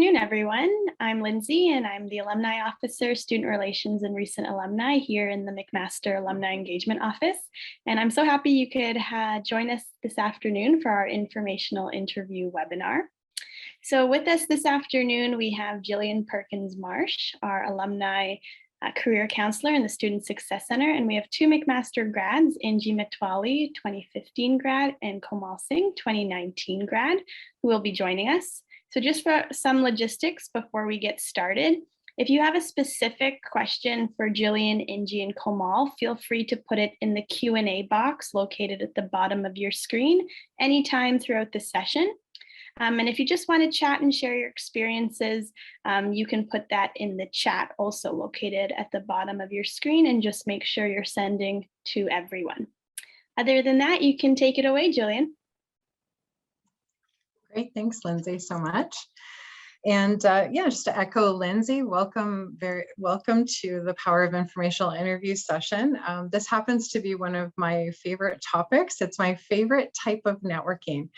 afternoon, everyone. I'm Lindsay, and I'm the Alumni Officer, Student Relations and Recent Alumni here in the McMaster Alumni Engagement Office. And I'm so happy you could join us this afternoon for our informational interview webinar. So with us this afternoon, we have Jillian Perkins-Marsh, our Alumni Career Counselor in the Student Success Center, and we have two McMaster grads, Inji Matwali, 2015 grad, and Komal Singh, 2019 grad, who will be joining us. So just for some logistics before we get started, if you have a specific question for Jillian, Inji, and Komal, feel free to put it in the Q&A box located at the bottom of your screen anytime throughout the session. And if you just want to chat and share your experiences, you can put that in the chat also located at the bottom of your screen, and just make sure you're sending to everyone. Other than that, you can take it away, Jillian. Great, thanks, Lindsay, so much. And yeah, just to echo Lindsay, welcome to the Power of Informational Interview session. This happens to be one of my favorite topics. It's my favorite type of networking.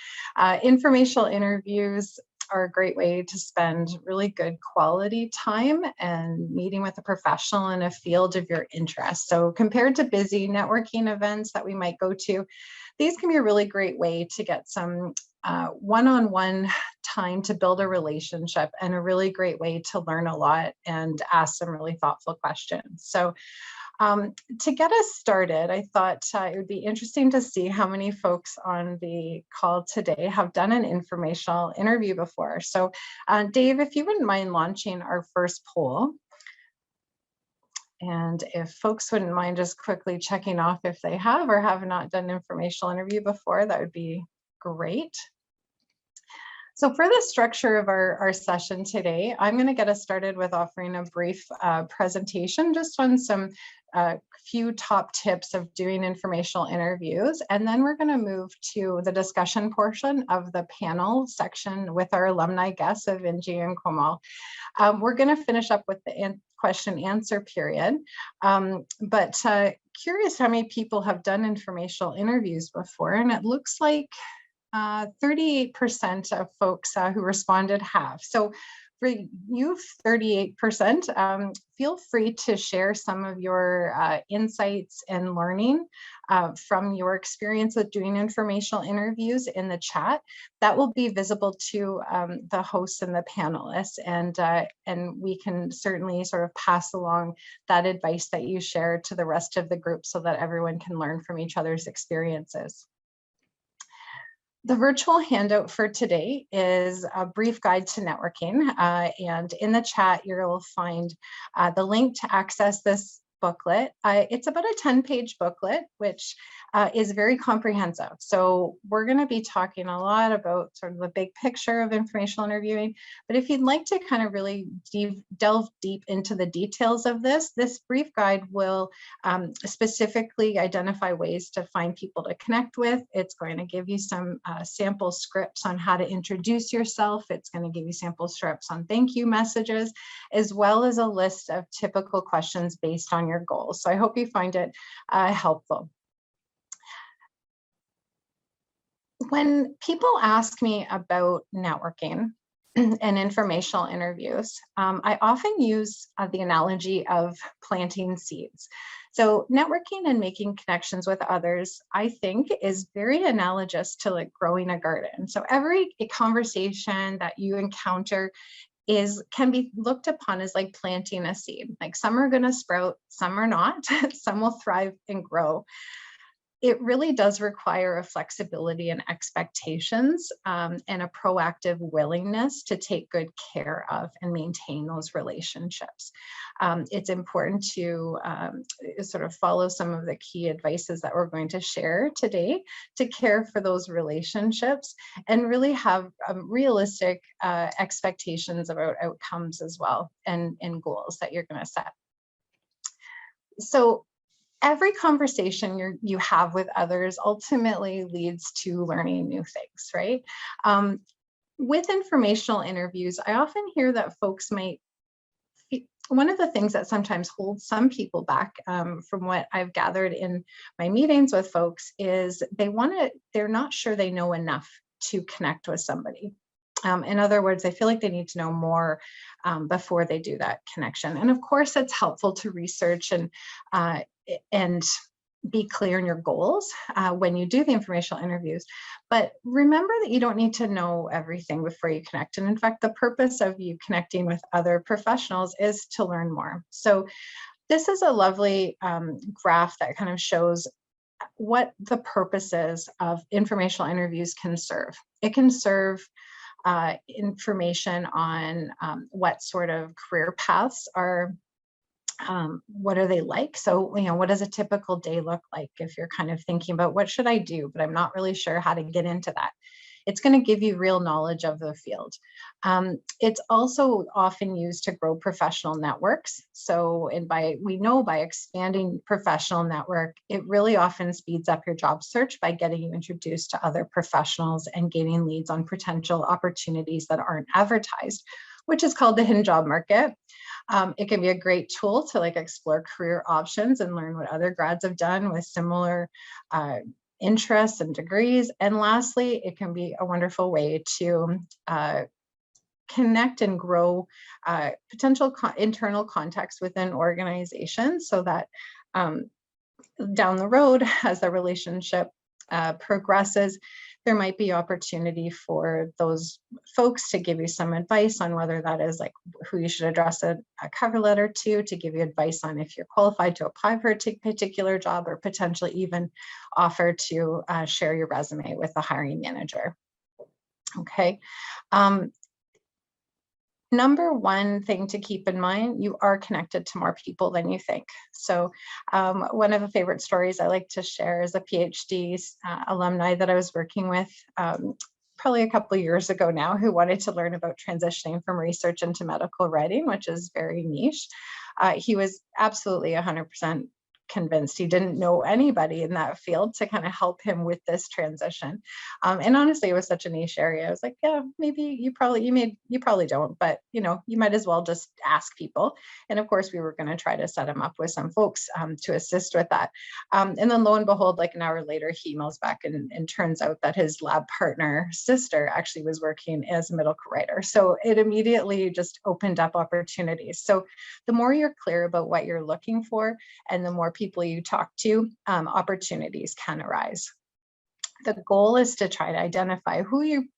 Informational interviews are a great way to spend really good quality time and meeting with a professional in a field of your interest. So compared to busy networking events that we might go to, these can be a really great way to get some one-on-one time to build a relationship, and a really great way to learn a lot and ask some really thoughtful questions. So to get us started, I thought it would be interesting to see how many folks on the call today have done an informational interview before. So Dave, if you wouldn't mind launching our first poll. And if folks wouldn't mind just quickly checking off if they have or have not done an informational interview before, that would be great. So for the structure of our session today, I'm going to get us started with offering a brief presentation just on some few top tips of doing informational interviews. And then we're going to move to the discussion portion of the panel section with our alumni guests of Inji and Komal. We're going to finish up with the question answer period. But curious how many people have done informational interviews before, and it looks like 38% of folks who responded have. So for you, 38%, feel free to share some of your insights and learning from your experience with doing informational interviews in the chat. That will be visible to the hosts and the panelists, and we can certainly sort of pass along that advice that you share to the rest of the group so that everyone can learn from each other's experiences. The virtual handout for today is a brief guide to networking, and in the chat you'll find the link to access this booklet. It's about a 10-page booklet, which is very comprehensive. So we're going to be talking a lot about sort of the big picture of informational interviewing, but if you'd like to kind of really delve deep into the details of this brief guide will specifically identify ways to find people to connect with. It's going to give you some sample scripts on how to introduce yourself. It's going to give you sample scripts on thank you messages, as well as a list of typical questions based on your goals. So I hope you find it helpful. When people ask me about networking and informational interviews, I often use the analogy of planting seeds. So networking and making connections with others, I think, is very analogous to like growing a garden. So every conversation that you encounter can be looked upon as like planting a seed. Like some are going to sprout, some are not, some will thrive and grow. It really does require a flexibility and expectations and a proactive willingness to take good care of and maintain those relationships. It's important to sort of follow some of the key advices that we're going to share today to care for those relationships and really have realistic expectations about outcomes as well, and goals that you're going to set. So every conversation you have with others ultimately leads to learning new things, right? With informational interviews, I often hear that folks might, one of the things that sometimes holds some people back from what I've gathered in my meetings with folks is they're not sure they know enough to connect with somebody. In other words, I feel like they need to know more before they do that connection. And of course, it's helpful to research and be clear in your goals when you do the informational interviews. But remember that you don't need to know everything before you connect. And in fact, the purpose of you connecting with other professionals is to learn more. So this is a lovely graph that kind of shows what the purposes of informational interviews can serve. It can serve information on what sort of career paths are, what are they like? So, what does a typical day look like if you're kind of thinking about what should I do, but I'm not really sure how to get into that. It's going to give you real knowledge of the field. It's also often used to grow professional networks. So, we know by expanding professional network, it really often speeds up your job search by getting you introduced to other professionals and gaining leads on potential opportunities that aren't advertised, which is called the hidden job market. It can be a great tool to explore career options and learn what other grads have done with similar interests and degrees. And lastly, it can be a wonderful way to connect and grow potential internal contacts within organizations so that down the road, as the relationship progresses, there might be opportunity for those folks to give you some advice on whether that is who you should address a cover letter to give you advice on if you're qualified to apply for a particular job, or potentially even offer to share your resume with the hiring manager. Okay. Number one thing to keep in mind, you are connected to more people than you think. So one of the favorite stories I like to share is a PhD alumni that I was working with probably a couple of years ago now, who wanted to learn about transitioning from research into medical writing, which is very niche. He was absolutely 100% convinced he didn't know anybody in that field to kind of help him with this transition. And honestly, it was such a niche area. I was like, yeah, maybe you probably don't, but you might as well just ask people. And of course, we were going to try to set him up with some folks to assist with that. And then lo and behold, an hour later, he emails back and turns out that his lab partner sister actually was working as a medical writer. So it immediately just opened up opportunities. So the more you're clear about what you're looking for and the more people you talk to, opportunities can arise. The goal is to try to identify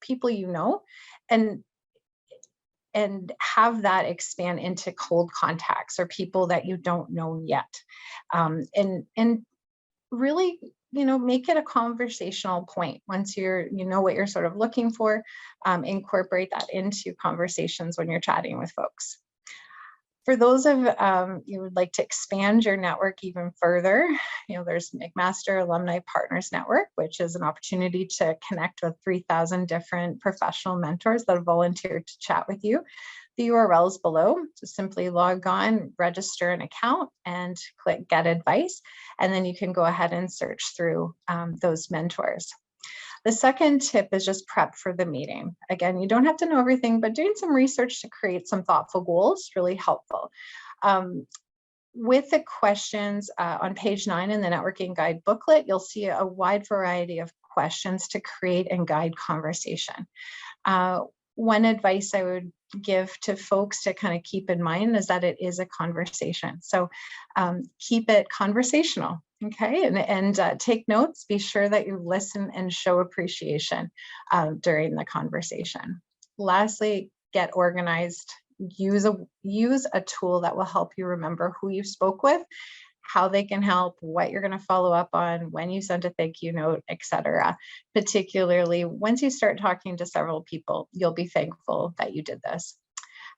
people you know and have that expand into cold contacts or people that you don't know yet. And really, make it a conversational point. Once you know what you're sort of looking for, incorporate that into conversations when you're chatting with folks. For those of you would like to expand your network even further, there's McMaster Alumni Partners Network, which is an opportunity to connect with 3,000 different professional mentors that have volunteered to chat with you. The URL is below. So simply log on, register an account, and click Get Advice. And then you can go ahead and search through those mentors. The second tip is just prep for the meeting. Again, you don't have to know everything, but doing some research to create some thoughtful goals is really helpful. With the questions on page 9 in the networking guide booklet, you'll see a wide variety of questions to create and guide conversation. One advice I would give to folks to kind of keep in mind is that it is a conversation. So keep it conversational. Okay, and take notes. Be sure that you listen and show appreciation during the conversation. Lastly, get organized. Use a tool that will help you remember who you spoke with, how they can help, what you're going to follow up on, when you sent a thank you note, etc. Particularly once you start talking to several people, you'll be thankful that you did this.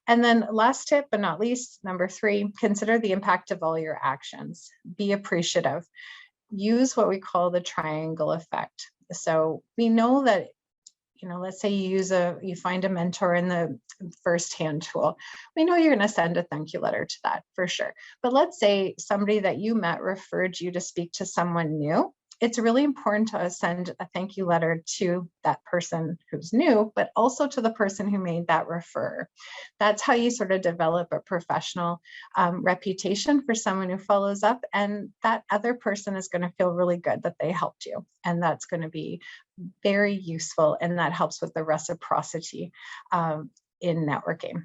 And then last tip, but not least, number 3, consider the impact of all your actions. Be appreciative. Use what we call the triangle effect. So we know that, let's say you find a mentor in the first-hand tool. We know you're going to send a thank you letter to that for sure. But let's say somebody that you met referred you to speak to someone new. it's really important to send a thank you letter to that person who's new, but also to the person who made that refer. That's how you sort of develop a professional reputation for someone who follows up, and that other person is going to feel really good that they helped you. And that's going to be very useful, and that helps with the reciprocity in networking.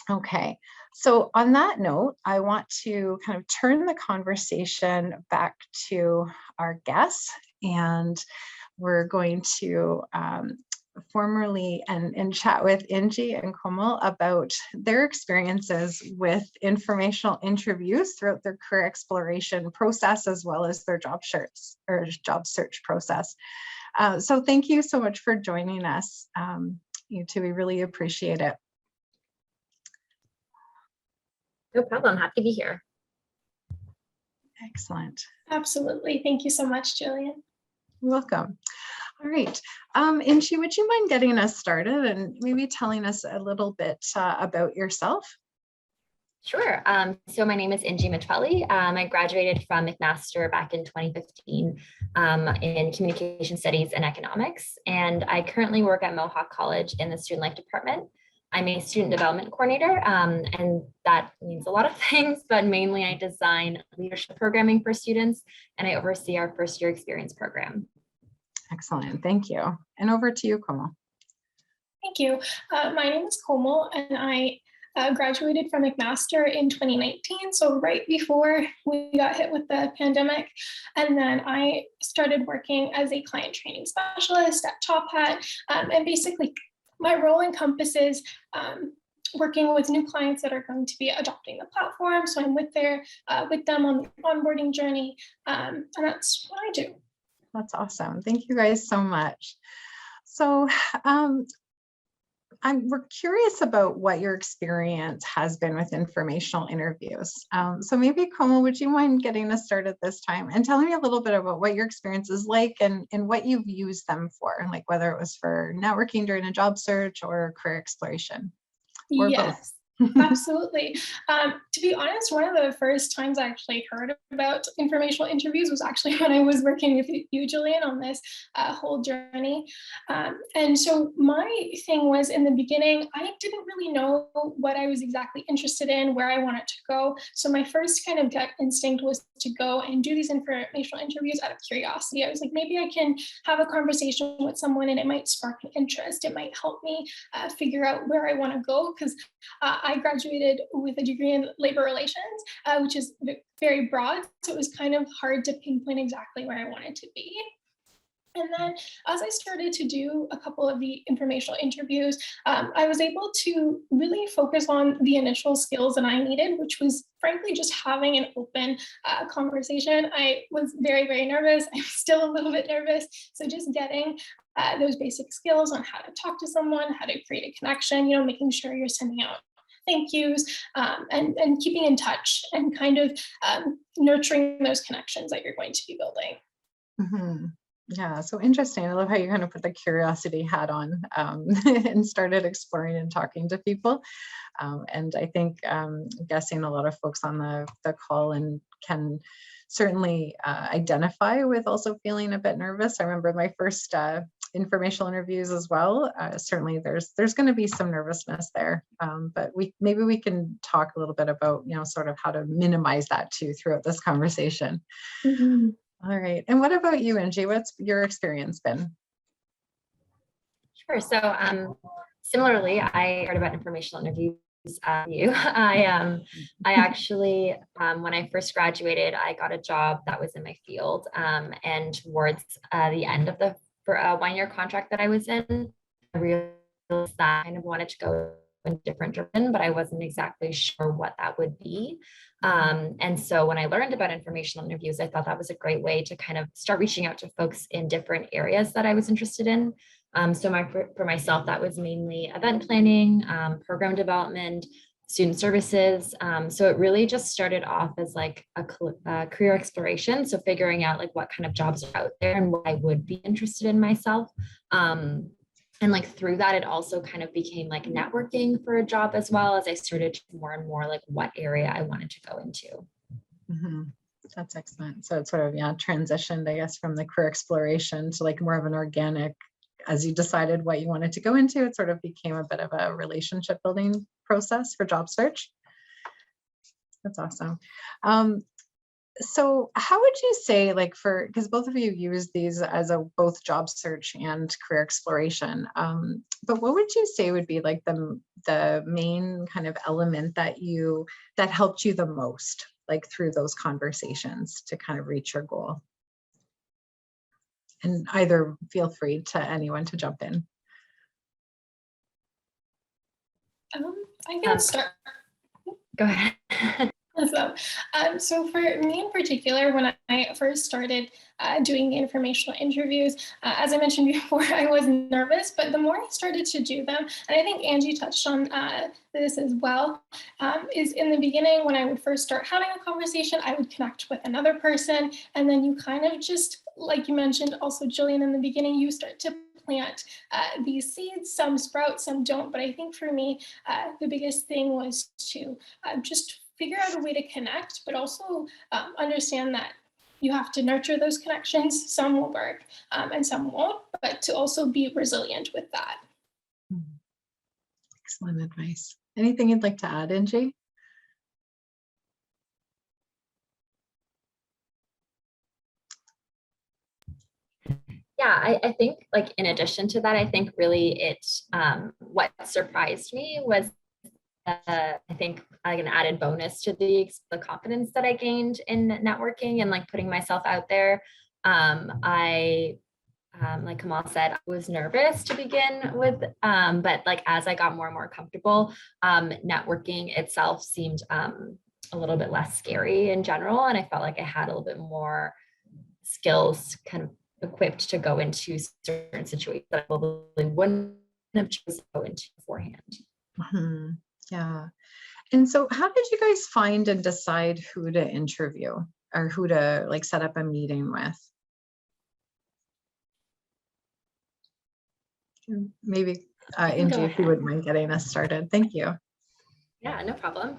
Okay, so on that note, I want to kind of turn the conversation back to our guests, and we're going to formally and chat with Inji and Komal about their experiences with informational interviews throughout their career exploration process, as well as their job search process. So thank you so much for joining us, you two. We really appreciate it. No problem. Happy to be here. Excellent. Absolutely. Thank you so much, Jillian. You're welcome. All right. Inchi, would you mind getting us started and maybe telling us a little bit about yourself? Sure. So my name is Inji Mitwali. I graduated from McMaster back in 2015 in Communication Studies and Economics, and I currently work at Mohawk College in the Student Life Department. I'm a student development coordinator, and that means a lot of things, but mainly I design leadership programming for students, and I oversee our first year experience program. Excellent, thank you. And over to you, Komal. Thank you. My name is Komal, and I graduated from McMaster in 2019, so right before we got hit with the pandemic. And then I started working as a client training specialist at Top Hat, and basically my role encompasses working with new clients that are going to be adopting the platform. So I'm with them on the onboarding journey, and that's what I do. That's awesome. Thank you guys so much. So we're curious about what your experience has been with informational interviews. So maybe, Komal, would you mind getting us started this time and telling me a little bit about what your experience is like and what you've used them for, like whether it was for networking during a job search or career exploration, or yes. Absolutely. To be honest, one of the first times I actually heard about informational interviews was actually when I was working with you, Jillian, on this whole journey. And so my thing was, in the beginning, I didn't really know what I was exactly interested in, where I wanted to go. So my first kind of gut instinct was to go and do these informational interviews out of curiosity. I was like, maybe I can have a conversation with someone and it might spark an interest. It might help me figure out where I want to go, because I graduated with a degree in labor relations, which is very broad. So it was kind of hard to pinpoint exactly where I wanted to be. And then as I started to do a couple of the informational interviews, I was able to really focus on the initial skills that I needed, which was frankly just having an open conversation. I was very, very nervous. I'm still a little bit nervous. So just getting those basic skills on how to talk to someone, how to create a connection, making sure you're sending out thank yous, and keeping in touch and kind of nurturing those connections that you're going to be building. Mm-hmm. Yeah, so interesting. I love how you kind of put the curiosity hat on and started exploring and talking to people. And I think I'm guessing a lot of folks on the call and can certainly identify with also feeling a bit nervous. I remember my first informational interviews as well. Certainly there's going to be some nervousness there, but maybe we can talk a little bit about, sort of how to minimize that too throughout this conversation. Mm-hmm. All right. And what about you, Angie? What's your experience been? Sure. So similarly, I heard about informational interviews. I actually, when I first graduated, I got a job that was in my field, and towards the end of the 1-year contract that I was in, I realized that I kind of wanted to go in a different direction, but I wasn't exactly sure what that would be. And so when I learned about informational interviews, I thought that was a great way to kind of start reaching out to folks in different areas that I was interested in. So for myself, that was mainly event planning, program development, student services. So it really just started off as like a career exploration. So figuring out like what kind of jobs are out there and what I would be interested in myself. And like through that, it also kind of became like networking for a job, as well as I started to more and more like what area I wanted to go into. Mm-hmm. That's excellent. So it's sort of, transitioned, I guess, from the career exploration to like more of an organic, as you decided what you wanted to go into, it sort of became a bit of a relationship building process for job search. That's awesome. So how would you say, like, because both of you use these as both job search and career exploration, but what would you say would be like the main kind of element that helped you the most, like through those conversations to kind of reach your goal? And either feel free to anyone to jump in. I can start. Go ahead. So for me in particular, when I first started doing the informational interviews, as I mentioned before, I was nervous, but the more I started to do them, and I think Angie touched on this as well, is in the beginning when I would first start having a conversation, I would connect with another person, and then you kind of just, like you mentioned also, Jillian, in the beginning, you start to plant these seeds. Some sprout, some don't, but I think for me, the biggest thing was to just figure out a way to connect, but also understand that you have to nurture those connections. Some will work and some won't, but to also be resilient with that. Excellent advice. Anything you'd like to add, Angie? Yeah, I think like in addition to that, I think really what surprised me was I think like an added bonus to the confidence that I gained in networking and like putting myself out there. I like Kamal said, I was nervous to begin with, but like as I got more and more comfortable, networking itself seemed a little bit less scary in general, and I felt like I had a little bit more skills kind of equipped to go into certain situations that I probably wouldn't have chosen to go into beforehand. Mm-hmm. Yeah. And so how did you guys find and decide who to interview or who to like set up a meeting with? Maybe Angie, if you wouldn't mind getting us started. Thank you. Yeah, no problem.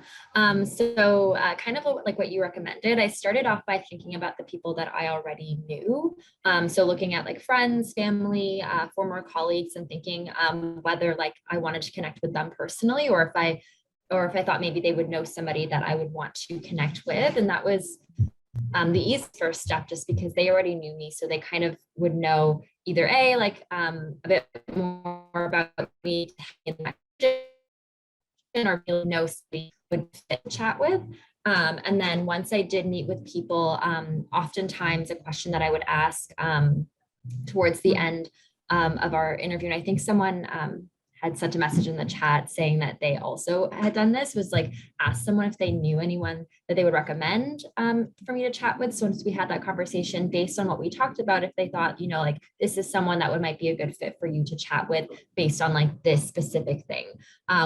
So kind of like what you recommended, I started off by thinking about the people that I already knew. So looking at like friends, family, former colleagues, and thinking whether like I wanted to connect with them personally, or if I thought maybe they would know somebody that I would want to connect with. And that was the easiest first step, just because they already knew me. So they kind of would know either a bit more about me or really know somebody would fit chat with. And then once I did meet with people, oftentimes a question that I would ask towards the end of our interview, and I think someone had sent a message in the chat saying that they also had done this, was like ask someone if they knew anyone that they would recommend for me to chat with. So once we had that conversation based on what we talked about, if they thought, like this is someone that might be a good fit for you to chat with based on like this specific thing,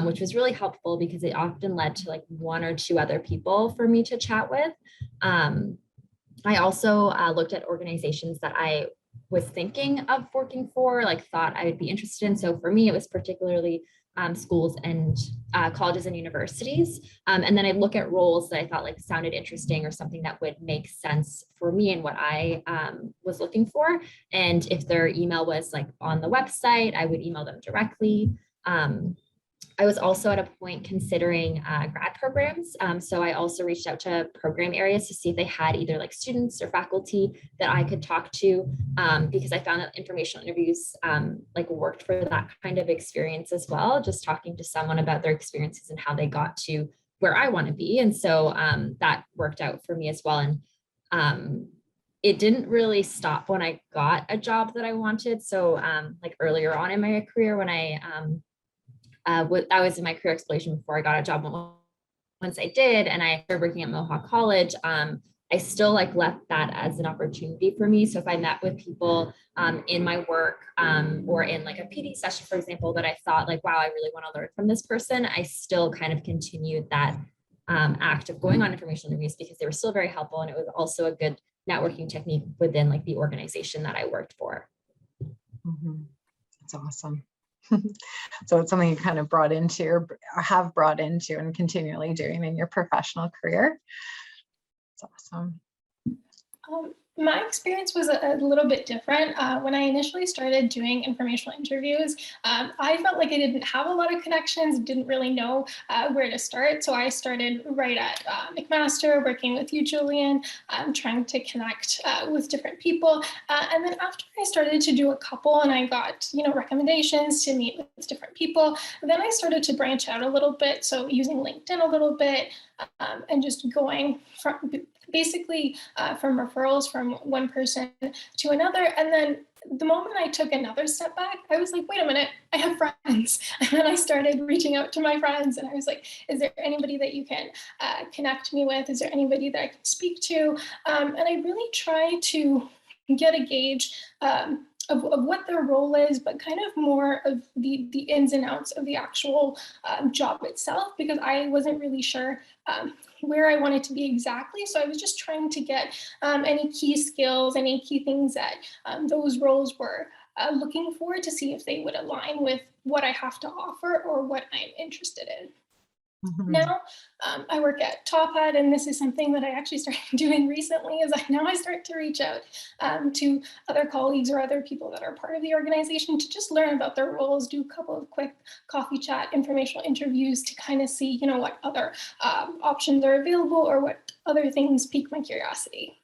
which was really helpful because it often led to like one or two other people for me to chat with. I also looked at organizations that I was thinking of working for, like thought I would be interested in. So for me, it was particularly schools and colleges and universities. And then I look at roles that I thought like sounded interesting or something that would make sense for me and what I was looking for. And if their email was like on the website, I would email them directly. I was also at a point considering grad programs. So I also reached out to program areas to see if they had either like students or faculty that I could talk to, because I found that informational interviews like worked for that kind of experience as well, just talking to someone about their experiences and how they got to where I want to be. And so that worked out for me as well. And it didn't really stop when I got a job that I wanted. So like earlier on in my career, when I was in my career exploration before I got a job. Once I did, and I started working at Mohawk College, I still like left that as an opportunity for me. So if I met with people in my work or in like a PD session, for example, that I thought like, wow, I really want to learn from this person, I still kind of continued that act of going on informational interviews because they were still very helpful. And it was also a good networking technique within like the organization that I worked for. Mm-hmm. That's awesome. So it's something you kind of brought into or have brought into and continually doing in your professional career. It's awesome. My experience was a little bit different. When I initially started doing informational interviews, I felt like I didn't have a lot of connections, didn't really know where to start. So I started right at McMaster, working with you, Jillian, trying to connect with different people. And then after I started to do a couple and I got, recommendations to meet with different people, then I started to branch out a little bit. So using LinkedIn a little bit, and just going from basically from referrals from one person to another. And then the moment I took another step back, I was like, wait a minute, I have friends. And then I started reaching out to my friends and I was like, is there anybody that you can connect me with? Is there anybody that I can speak to? And I really try to get a gauge of what their role is, but kind of more of the ins and outs of the actual job itself, because I wasn't really sure where I wanted to be exactly. So I was just trying to get any key skills, any key things that those roles were looking for to see if they would align with what I have to offer or what I'm interested in. Mhm. Now I work at Top Hat, and this is something that I actually started doing recently. Is I start to reach out to other colleagues or other people that are part of the organization to just learn about their roles, do a couple of quick coffee chat, informational interviews to kind of see, what other options are available or what other things pique my curiosity.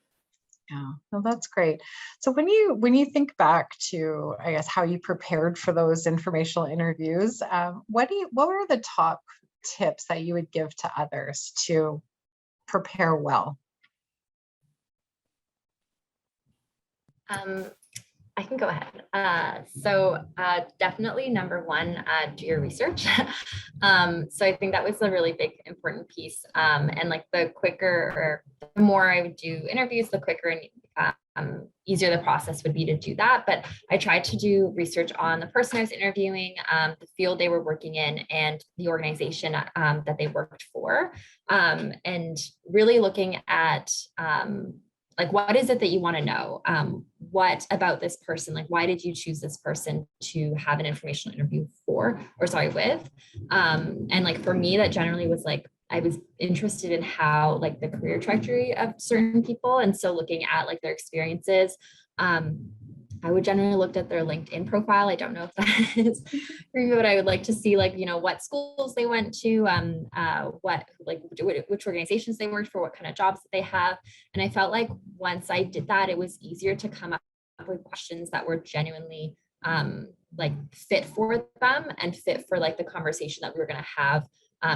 Yeah, well, that's great. So when you think back to, I guess, how you prepared for those informational interviews, what were the top tips that you would give to others to prepare well? I can go ahead. So definitely number one, do your research. So I think that was a really big, important piece. And like the quicker or the more I would do interviews, the quicker and easier the process would be to do that. But I tried to do research on the person I was interviewing, the field they were working in, and the organization that they worked for, and really looking at like, what is it that you want to know? What about this person? Like, why did you choose this person to have an informational interview with? And like, for me, that generally was like, I was interested in how like the career trajectory of certain people. And so looking at like their experiences, I would generally look at their LinkedIn profile. I don't know if that is for you, but I would like to see like, what schools they went to, which organizations they worked for, what kind of jobs that they have. And I felt like once I did that, it was easier to come up with questions that were genuinely like fit for them and fit for like the conversation that we were going to have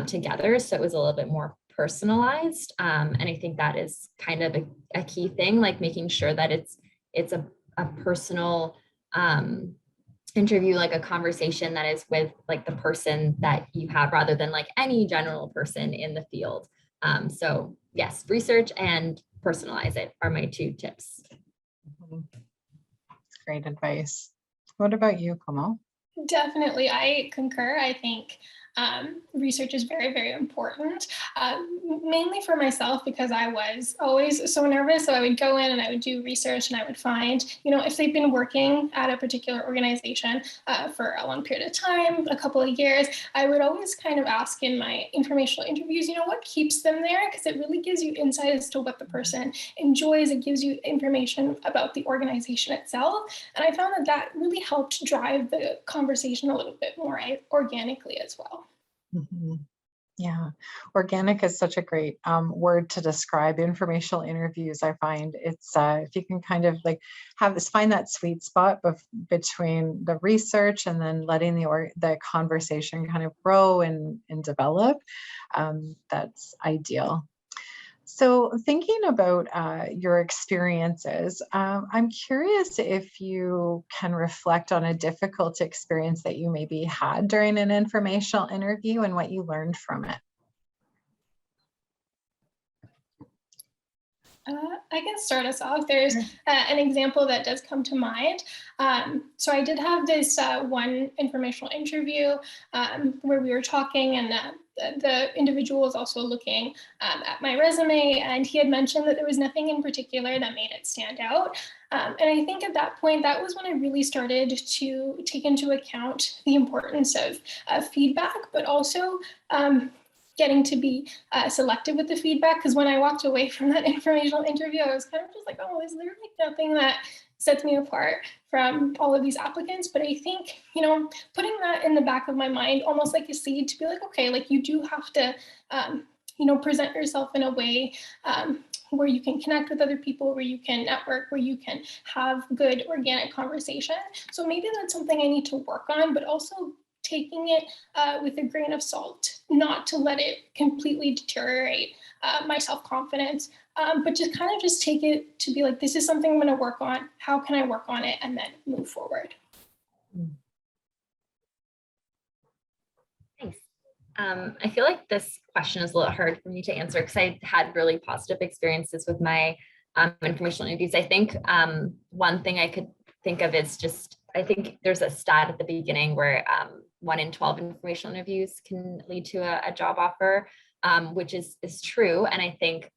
together. So it was a little bit more personalized. And I think that is kind of a key thing, like making sure that it's a personal interview, like a conversation that is with like the person that you have rather than like any general person in the field. So yes, research and personalize it are my two tips. Great advice. What about you, Kamal? Definitely, I concur. I think research is very, very important, mainly for myself because I was always so nervous. So I would go in and I would do research and I would find, if they've been working at a particular organization for a long period of time, a couple of years, I would always kind of ask in my informational interviews, what keeps them there? Because it really gives you insight as to what the person enjoys. It gives you information about the organization itself. And I found that really helped drive the conversation a little bit more organically as well. Mm-hmm. Yeah, organic is such a great word to describe informational interviews. I find it's if you can kind of like find that sweet spot between the research and then letting the conversation kind of grow and develop, that's ideal. So thinking about your experiences, I'm curious if you can reflect on a difficult experience that you maybe had during an informational interview and what you learned from it. I can start us off. There's an example that does come to mind. So I did have this one informational interview where we were talking, and the individual was also looking at my resume, and he had mentioned that there was nothing in particular that made it stand out. And I think at that point, that was when I really started to take into account the importance of feedback, but also getting to be selective with the feedback. Because when I walked away from that informational interview, I was kind of just like, oh, is there like nothing that sets me apart from all of these applicants? But I think, you know, putting that in the back of my mind, almost like a seed to be like, okay, like you do have to, you know, present yourself in a way where you can connect with other people, where you can network, where you can have good organic conversation. So maybe that's something I need to work on, but also taking it with a grain of salt, not to let it completely deteriorate my self-confidence, but just kind of just take it to be like, this is something I'm going to work on. How can I work on it? And then move forward. Thanks. I feel like this question is a little hard for me to answer because I had really positive experiences with my informational interviews. I think one thing I could think of is just, I think there's a stat at the beginning where 1 in 12 informational interviews can lead to a job offer, which is true. And I think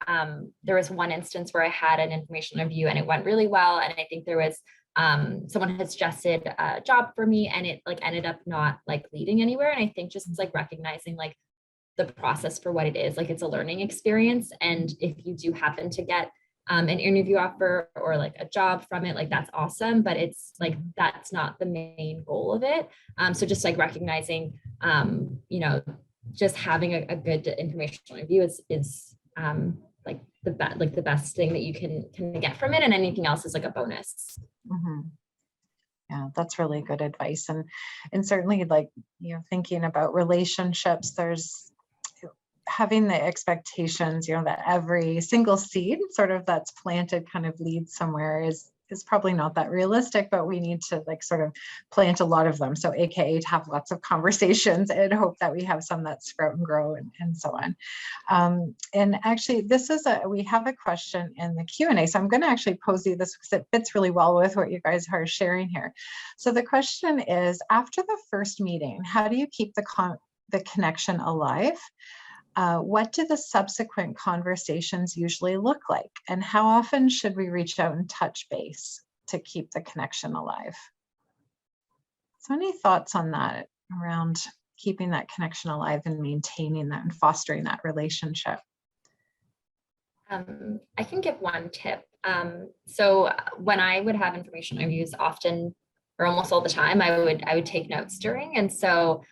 there was one instance where I had an informational interview and it went really well. And I think there was someone had suggested a job for me and it like ended up not like leading anywhere. And I think just like recognizing like the process for what it is, like it's a learning experience. And if you do happen to get an interview offer or like a job from it, like that's awesome, but it's like, that's not the main goal of it. So just like recognizing, you know, just having a good informational interview is like the best thing that you can get from it, and anything else is like a bonus. Mm-hmm. Yeah, that's really good advice. And certainly, like, you know, thinking about relationships, there's having the expectations, you know, that every single seed sort of that's planted kind of leads somewhere is probably not that realistic, but we need to like sort of plant a lot of them. So AKA to have lots of conversations and hope that we have some that sprout and grow and so on. And actually, we have a question in the Q&A. So I'm going to actually pose you this because it fits really well with what you guys are sharing here. So the question is, after the first meeting, how do you keep the connection alive? What do the subsequent conversations usually look like? And how often should we reach out and touch base to keep the connection alive? So any thoughts on that around keeping that connection alive and maintaining that and fostering that relationship? I can give one tip. So when I would have information interviews, often or almost all the time, I would take notes during. And so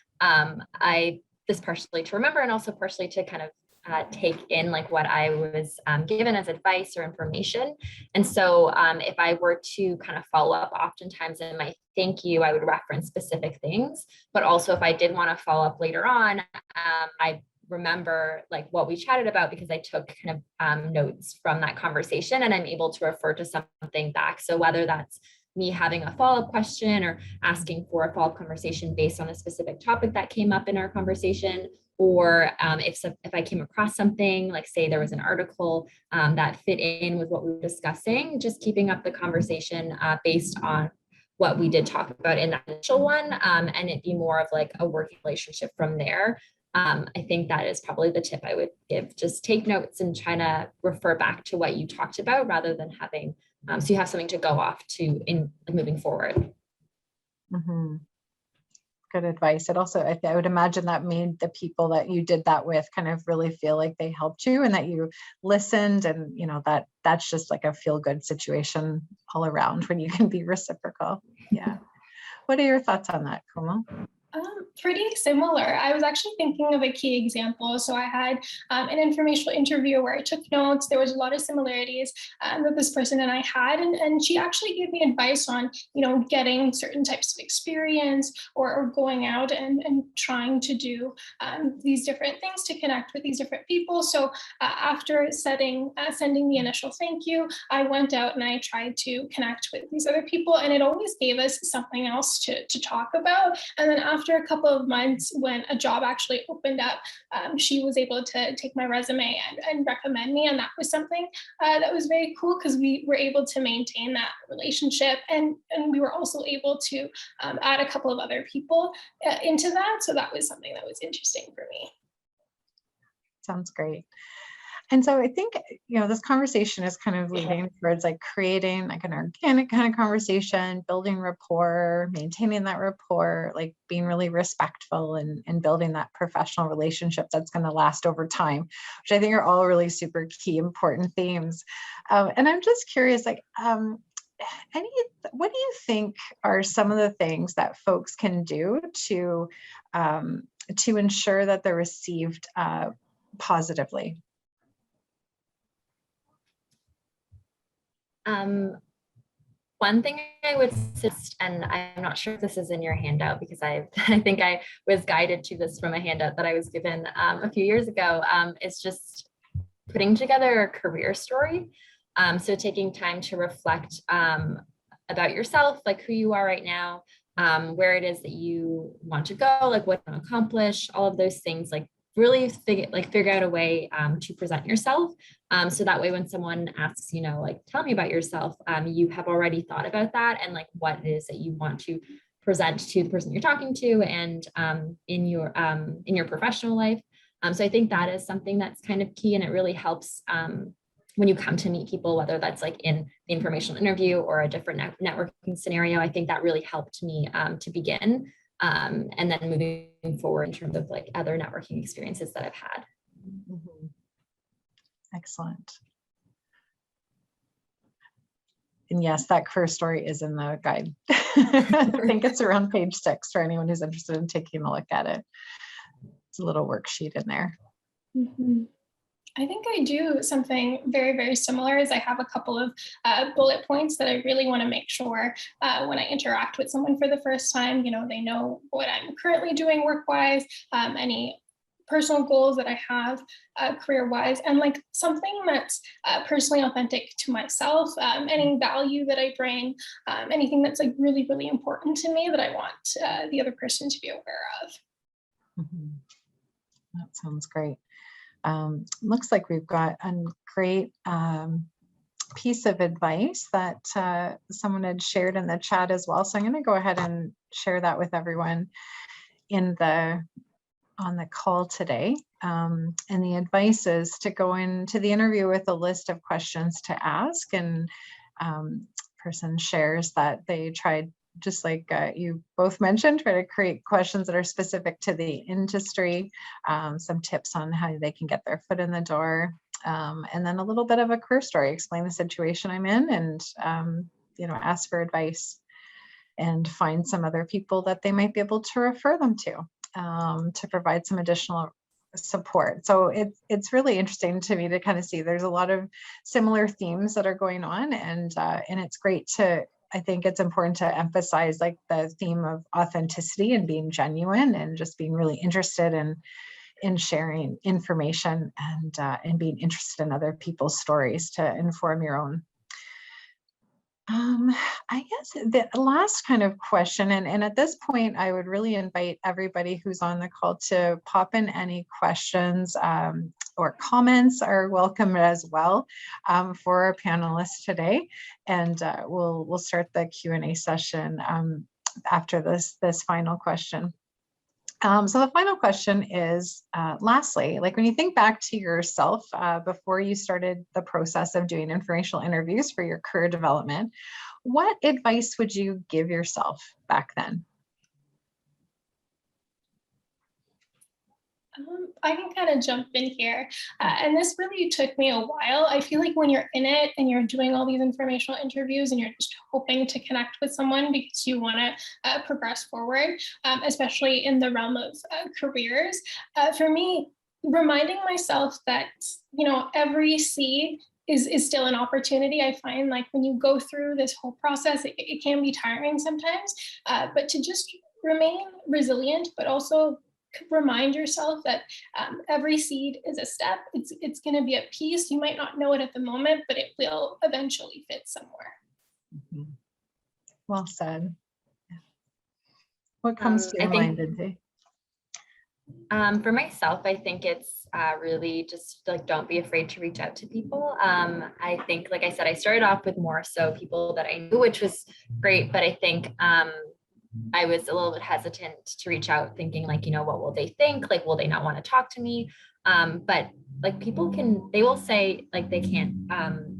this partially to remember and also partially to kind of take in like what I was given as advice or information. And so if I were to kind of follow up, oftentimes in my thank you, I would reference specific things, but also if I did want to follow up later on, I remember like what we chatted about because I took kind of notes from that conversation and I'm able to refer to something back. So whether that's me having a follow-up question or asking for a follow-up conversation based on a specific topic that came up in our conversation, or if I came across something, like say there was an article that fit in with what we were discussing, just keeping up the conversation based on what we did talk about in that initial one, and it be more of like a working relationship from there. I think that is probably the tip I would give. Just take notes and try to refer back to what you talked about rather than having, so you have something to go off to in moving forward. Mm-hmm. Good advice. It also, I would imagine that made the people that you did that with kind of really feel like they helped you and that you listened, and you know, that's just like a feel-good situation all around when you can be reciprocal. Yeah. What are your thoughts on that, Komal? Pretty similar. I was actually thinking of a key example. So I had an informational interview where I took notes. There was a lot of similarities that this person and I had, and she actually gave me advice on, you know, getting certain types of experience or going out and trying to do these different things to connect with these different people. So after sending the initial thank you, I went out and I tried to connect with these other people, and it always gave us something else to talk about. And then after a couple of months, when a job actually opened up, she was able to take my resume and recommend me. And that was something that was very cool because we were able to maintain that relationship. And we were also able to add a couple of other people into that. So that was something that was interesting for me. Sounds great. And so I think, this conversation is kind of leading towards like creating like an organic kind of conversation, building rapport, maintaining that rapport, like being really respectful and building that professional relationship that's going to last over time, which I think are all really super key, important themes. And I'm just curious, like, what do you think are some of the things that folks can do to ensure that they're received positively? One thing I would suggest, and I'm not sure if this is in your handout because I think I was guided to this from a handout that I was given a few years ago, is just putting together a career story. So taking time to reflect about yourself, like who you are right now, where it is that you want to go, like what you want to accomplish, all of those things, like really figure out a way to present yourself. So that way when someone asks, like, tell me about yourself, you have already thought about that and like what it is that you want to present to the person you're talking to and in your professional life. So I think that is something that's kind of key, and it really helps when you come to meet people, whether that's like in the informational interview or a different networking scenario. I think that really helped me to begin. And then moving forward in terms of like other networking experiences that I've had. Mm-hmm. Excellent. And yes, that career story is in the guide. I think it's around page 6 for anyone who's interested in taking a look at it. It's a little worksheet in there. Mm-hmm. I think I do something very, very similar. Is I have a couple of bullet points that I really want to make sure when I interact with someone for the first time, they know what I'm currently doing work-wise, any personal goals that I have career-wise, and like something that's personally authentic to myself, any value that I bring, anything that's like really, really important to me that I want the other person to be aware of. Mm-hmm. That sounds great. Looks like we've got a great piece of advice that someone had shared in the chat as well. So I'm going to go ahead and share that with everyone on the call today. And the advice is to go into the interview with a list of questions to ask, and person shares that they tried, just like you both mentioned, try to create questions that are specific to the industry, some tips on how they can get their foot in the door, and then a little bit of a career story, explain the situation I'm in, and ask for advice and find some other people that they might be able to refer them to provide some additional support. So it's really interesting to me to kind of see there's a lot of similar themes that are going on, and it's great to, I think it's important to emphasize like the theme of authenticity and being genuine and just being really interested in sharing information and being interested in other people's stories to inform your own. I guess the last kind of question, and at this point, I would really invite everybody who's on the call to pop in any questions or comments are welcome as well for our panelists today. And we'll start the Q&A session after this final question. So the final question is, lastly, like when you think back to yourself before you started the process of doing informational interviews for your career development, what advice would you give yourself back then? I can kind of jump in here. And this really took me a while. I feel like when you're in it and you're doing all these informational interviews and you're just hoping to connect with someone because you want to progress forward, especially in the realm of careers, for me, reminding myself that, every seed is still an opportunity. I find like when you go through this whole process, it can be tiring sometimes, but to just remain resilient, but also remind yourself that every seed is a step. It's going to be a piece. You might not know it at the moment, but it will eventually fit somewhere. Mm-hmm. Well said. What comes to your mind, Lindsay? For myself, I think it's really just like, don't be afraid to reach out to people. I think, like I said, I started off with more so people that I knew, which was great, but I think I was a little bit hesitant to reach out thinking like, what will they think? Like, will they not want to talk to me? But like they will say like they can't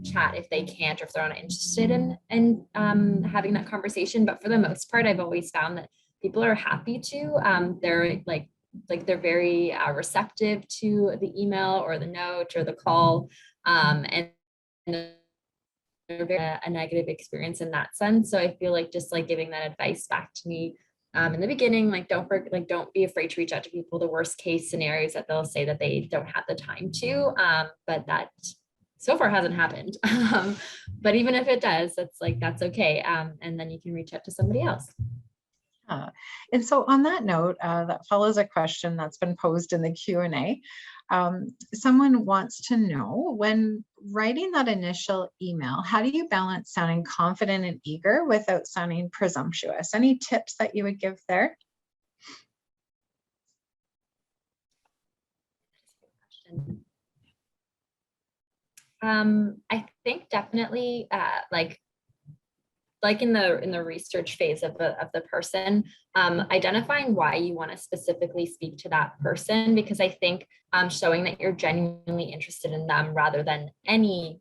chat if they can't, or if they're not interested in having that conversation. But for the most part, I've always found that people are happy to. They're very receptive to the email or the note or the call, and a negative experience in that sense. So I feel like just like giving that advice back to me in the beginning, like don't be afraid to reach out to people. The worst case scenarios that they'll say that they don't have the time to, but that so far hasn't happened. But even if it does, that's okay. And then you can reach out to somebody else. And so on that note, that follows a question that's been posed in the Q&A. Someone wants to know, when writing that initial email, how do you balance sounding confident and eager without sounding presumptuous? Any tips that you would give there? I think definitely like in the research phase of the person, identifying why you want to specifically speak to that person, because I think showing that you're genuinely interested in them rather than any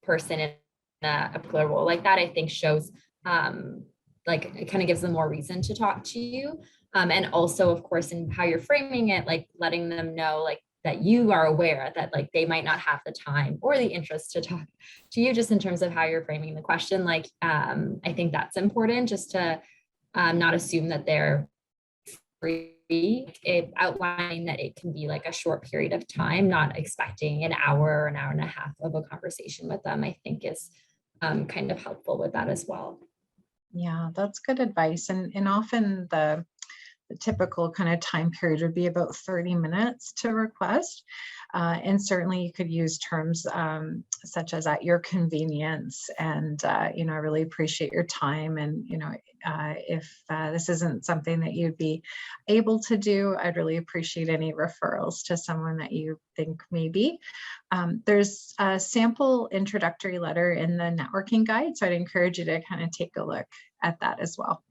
person in a particular role like that, I think shows like it kind of gives them more reason to talk to you. And also, of course, in how you're framing it, like letting them know like that you are aware that like they might not have the time or the interest to talk to you, just in terms of how you're framing the question. Like, I think that's important, just to not assume that they're free. Outlining that it can be like a short period of time, not expecting an hour or an hour and a half of a conversation with them, I think is kind of helpful with that as well. Yeah, that's good advice. And often the typical kind of time period would be about 30 minutes to request. And certainly you could use terms such as at your convenience, and, I really appreciate your time. And, if this isn't something that you'd be able to do, I'd really appreciate any referrals to someone that you think may be. There's a sample introductory letter in the networking guide, so I'd encourage you to kind of take a look at that as well.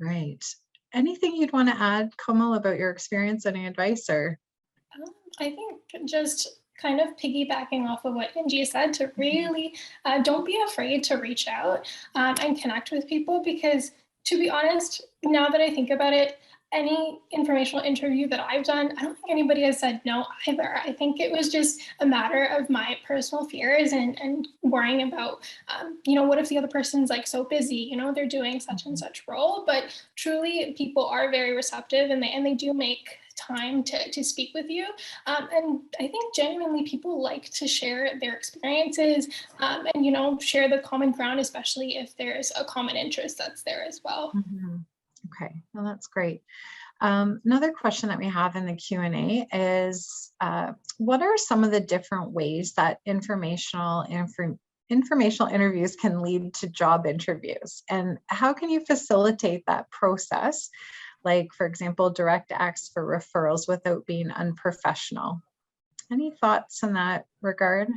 Right. Anything you'd want to add, Komal, about your experience? Any advice? Or I think just kind of piggybacking off of what Angie said, to really don't be afraid to reach out and connect with people, because to be honest, now that I think about it, any informational interview that I've done, I don't think anybody has said no either. I think it was just a matter of my personal fears and worrying about, what if the other person's like so busy, they're doing such and such role. But truly, people are very receptive, and they do make time to speak with you. And I think genuinely people like to share their experiences and, share the common ground, especially if there's a common interest that's there as well. Mm-hmm. Okay, well, that's great. Another question that we have in the Q&A is, what are some of the different ways that informational interviews can lead to job interviews? And how can you facilitate that process? Like, for example, direct acts for referrals without being unprofessional. Any thoughts in that regard?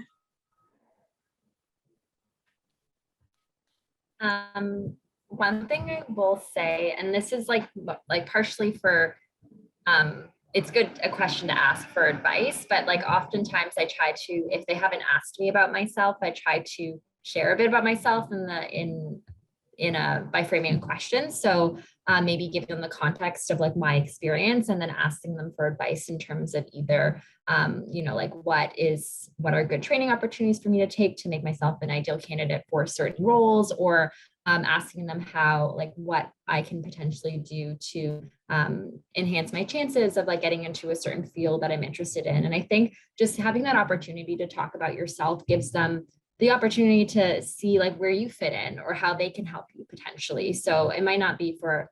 One thing I will say, and this is like partially for, it's a question to ask for advice, but like oftentimes I try to, if they haven't asked me about myself, I try to share a bit about myself by framing a question. So maybe give them the context of like my experience, and then asking them for advice in terms of either, like what are good training opportunities for me to take to make myself an ideal candidate for certain roles, or asking them how, like what I can potentially do to enhance my chances of like getting into a certain field that I'm interested in. And I think just having that opportunity to talk about yourself gives them the opportunity to see like where you fit in or how they can help you potentially. So it might not be for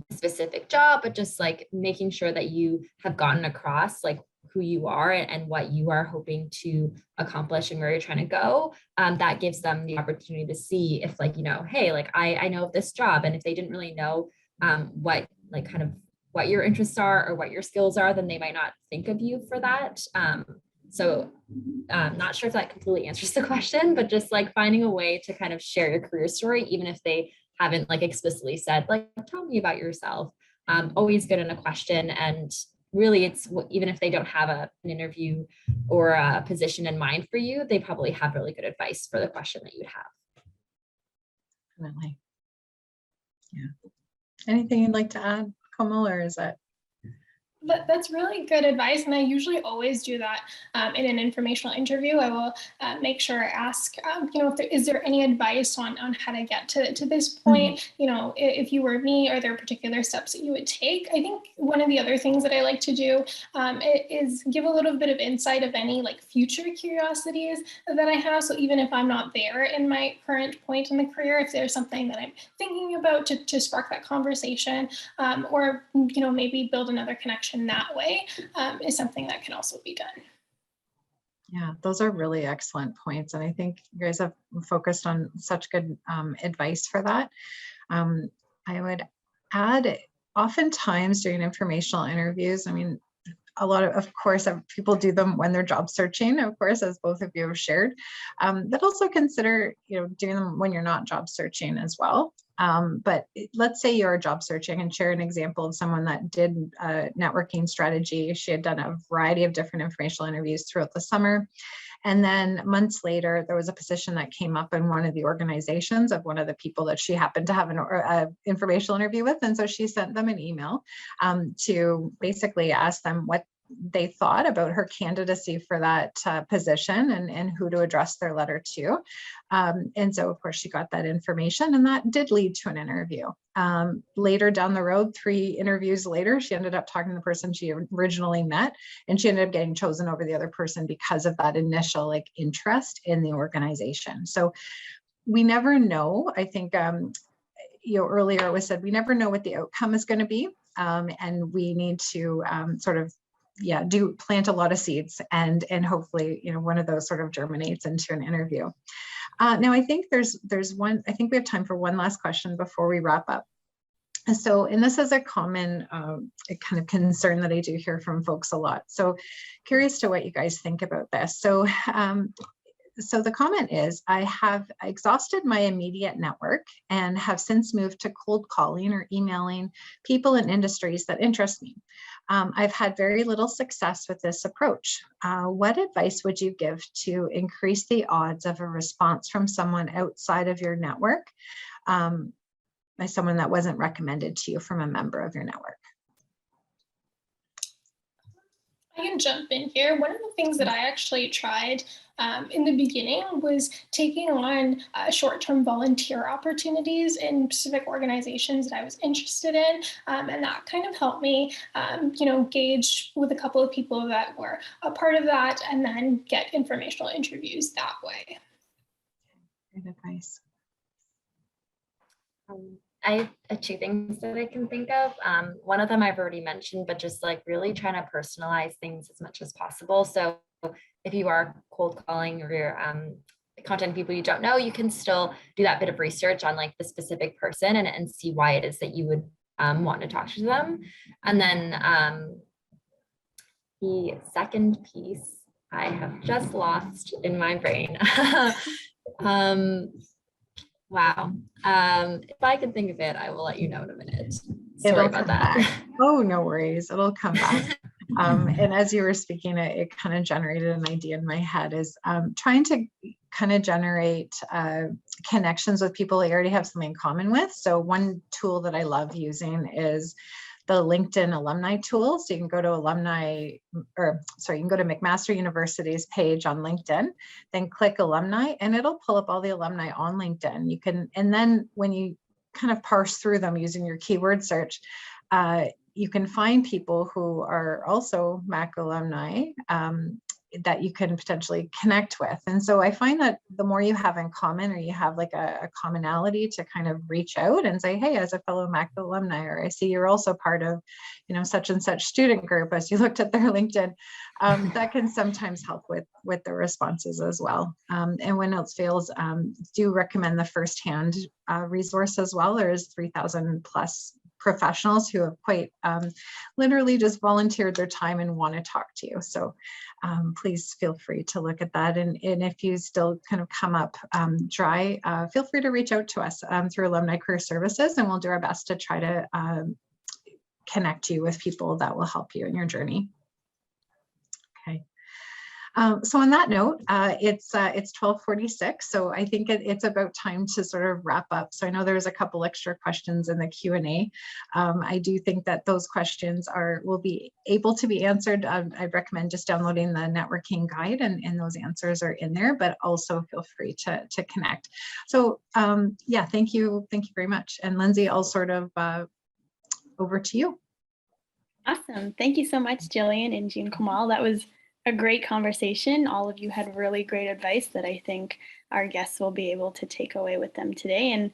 a specific job, but just like making sure that you have gotten across like who you are and what you are hoping to accomplish and where you're trying to go. That gives them the opportunity to see if like, hey, like I know of this job. And if they didn't really know what your interests are or what your skills are, then they might not think of you for that. So not sure if that completely answers the question, but just like finding a way to kind of share your career story, even if they haven't like explicitly said, like, tell me about yourself. always good in a question. And really, it's even if they don't have an interview or a position in mind for you, they probably have really good advice for the question that you'd have. Definitely. Yeah. Anything you'd like to add, Komal, or is that? That's really good advice, and I usually always do that in an informational interview. I will make sure I ask, is there any advice on how to get to this point? If you were me, are there particular steps that you would take? I think one of the other things that I like to do is give a little bit of insight of any like future curiosities that I have. So even if I'm not there in my current point in the career, if there's something that I'm thinking about to spark that conversation, or maybe build another connection that way, is something that can also be done. Yeah, those are really excellent points. And I think you guys have focused on such good advice for that. I would add, oftentimes during informational interviews, I mean, a lot of course, people do them when they're job searching, of course, as both of you have shared, but also consider, doing them when you're not job searching as well. But let's say you're job searching, and share an example of someone that did a networking strategy. She had done a variety of different informational interviews throughout the summer. And then months later, there was a position that came up in one of the organizations of one of the people that she happened to have an informational interview with. And so she sent them an email to basically ask them what they thought about her candidacy for that position and who to address their letter to. And so, of course, she got that information, and that did lead to an interview. Later down the road, 3 interviews later, she ended up talking to the person she originally met, and she ended up getting chosen over the other person because of that initial interest in the organization. So we never know. I think, earlier it was said, we never know what the outcome is going to be. And we need to plant a lot of seeds, and hopefully, one of those sort of germinates into an interview. Now, I think there's one, I think we have time for one last question before we wrap up. So, and this is a common kind of concern that I do hear from folks a lot. So curious to what you guys think about this. So, so the comment is, I have exhausted my immediate network and have since moved to cold calling or emailing people in industries that interest me. I've had very little success with this approach. What advice would you give to increase the odds of a response from someone outside of your network, by someone that wasn't recommended to you from a member of your network? I can jump in here. One of the things that I actually tried in the beginning was taking on short-term volunteer opportunities in specific organizations that I was interested in, and that kind of helped me, gauge with a couple of people that were a part of that, and then get informational interviews that way. Good advice. I have 2 things that I can think of. One of them I've already mentioned, but just really trying to personalize things as much as possible. So if you are cold calling or you're contacting people you don't know, you can still do that bit of research on the specific person and see why it is that you would want to talk to them. And then the second piece I have just lost in my brain. Wow. If I can think of it, I will let you know in a minute. Sorry about that. Back. Oh, no worries. It'll come back. And as you were speaking, it kind of generated an idea in my head, is trying to kind of generate connections with people I already have something in common with. So one tool that I love using is the LinkedIn alumni tool. So you can go to you can go to McMaster University's page on LinkedIn, then click alumni, and it'll pull up all the alumni on LinkedIn. And then when you kind of parse through them using your keyword search, you can find people who are also Mac alumni that you can potentially connect with. And so I find that the more you have in common, or you have a commonality to kind of reach out and say, hey, as a fellow Mac alumni, or I see you're also part of, such and such student group, as you looked at their LinkedIn, that can sometimes help with the responses as well. And when else fails, do recommend the firsthand resource as well. There is 3,000 plus professionals who have quite literally just volunteered their time and want to talk to you. So please feel free to look at that. And if you still kind of come up dry, feel free to reach out to us through Alumni Career Services, and we'll do our best to try to connect you with people that will help you in your journey. Okay. So on that note, it's 12:46, so I think it's about time to sort of wrap up. So I know there's a couple extra questions in the Q&A. I do think that those questions will be able to be answered. I recommend just downloading the networking guide, and those answers are in there, but also feel free to connect. So yeah, thank you very much. And Lindsay, I'll sort of over to you. Awesome. Thank you so much, Jillian and Jean Kamal. That was a great conversation. All of you had really great advice that I think our guests will be able to take away with them today. And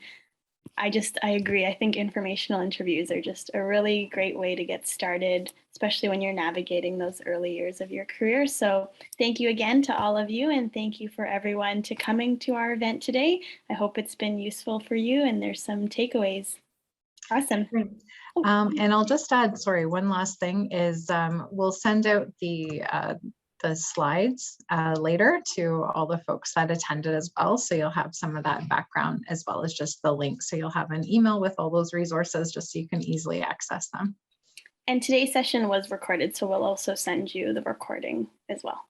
I agree. I think informational interviews are just a really great way to get started, especially when you're navigating those early years of your career. So thank you again to all of you, and thank you for everyone to coming to our event today. I hope it's been useful for you and there's some takeaways. Awesome. And I'll just add, sorry, one last thing is we'll send out the slides later to all the folks that attended as well. So you'll have some of that background as well as just the link. So you'll have an email with all those resources just so you can easily access them. And today's session was recorded, so we'll also send you the recording as well.